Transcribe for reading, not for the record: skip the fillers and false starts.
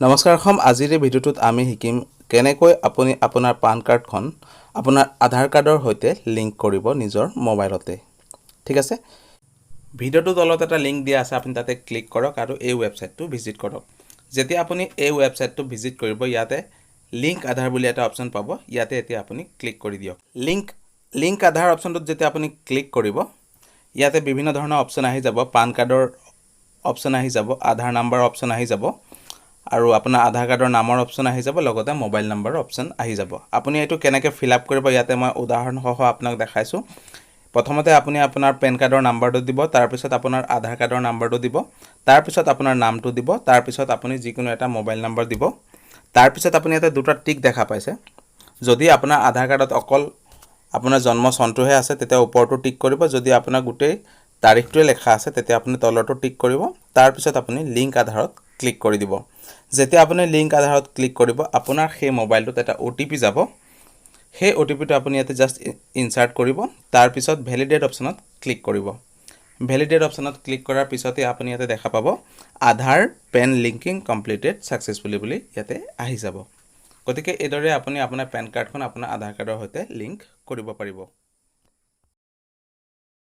নমস্কাৰ আজিৰ এই ভিডিঅ'টোত আমি শিকিম কেনেকৈ আপুনি আপোনাৰ পান কাৰ্ডখন আপোনাৰ আধাৰ কাৰ্ডৰ সৈতে লিংক কৰিব নিজৰ মোবাইলতে ঠিক আছে ভিডিঅ'টোৰ তলত এটা লিংক দিয়া আছে আপুনি তাতে ক্লিক কৰক আৰু এই ৱেবছাইটটো ভিজিট কৰক যেতিয়া আপুনি এই ৱেবছাইটটো ভিজিট কৰিব ইয়াতে লিংক আধাৰ বুলি এটা অপচন পাব ইয়াতে এতিয়া আপুনি ক্লিক কৰি দিয়ক লিংক আধাৰ অপচনটোত যেতিয়া আপুনি ক্লিক কৰিব ইয়াতে বিভিন্ন ধৰণৰ অপচন আহি যাব পান কাৰ্ডৰ অপচন আহি যাব আধাৰ নাম্বাৰ অপচন আহি যাব আৰু আপোনাৰ আধাৰ কাৰ্ডৰ নামৰ অপচন আহি যাব লগতে মোবাইল নাম্বাৰৰ অপচন আহি যাব আপুনি এটো কেনেকৈ ফিল আপ কৰিব ইয়াতে মই উদাহৰণ সহ আপোনাক দেখাইছো প্ৰথমতে আপুনি আপোনাৰ পেন কাৰ্ডৰ নাম্বাৰটো দিব তাৰ পিছত আপোনাৰ আধাৰ কাৰ্ডৰ নাম্বাৰটো দিব তাৰ পিছত আপোনাৰ নামটো দিব তাৰ পিছত আপুনি যিকোনো এটা মোবাইল নাম্বাৰ দিব তাৰ পিছত আপুনি এটা দুটা টিক দেখা পাইছে যদি আপোনাৰ আধাৰ কাৰ্ডত অকল আপোনাৰ জন্ম চনটোহে আছে তেতিয়া ওপৰটো টিক কৰিব যদি আপোনাৰ গুটেই তাৰিখটোৱে লেখা আছে তেতিয়া আপুনি তলৰটো টিক কৰিব তাৰ পিছত আপুনি লিংক আধাৰত ক্লিক কৰি দিব যেতিয়া আপুনি লিংক আধাৰত ক্লিক কৰিব আপোনাৰ সেই মোবাইলটোত এটা ওটিপি যাব সেই ওটিপিটো আপুনি ইয়াতে জাস্ট ইনসাৰ্ট কৰিব তাৰ পিছত ভ্যালিডেট অপচনত ক্লিক কৰিব ভ্যালিডেট অপচনত ক্লিক কৰাৰ পিছতে আপুনি ইয়াতে দেখা পাব আধাৰ পেন লিংকিং কমপ্লিটেড সাকসেসফুলি বুলি ইয়াতে আহি যাব গতিকে এদৰে আপুনি আপোনাৰ পেন কাৰ্ডখন আপোনাৰ আধাৰ কাৰ্ডৰ সৈতে লিংক কৰিব পাৰিব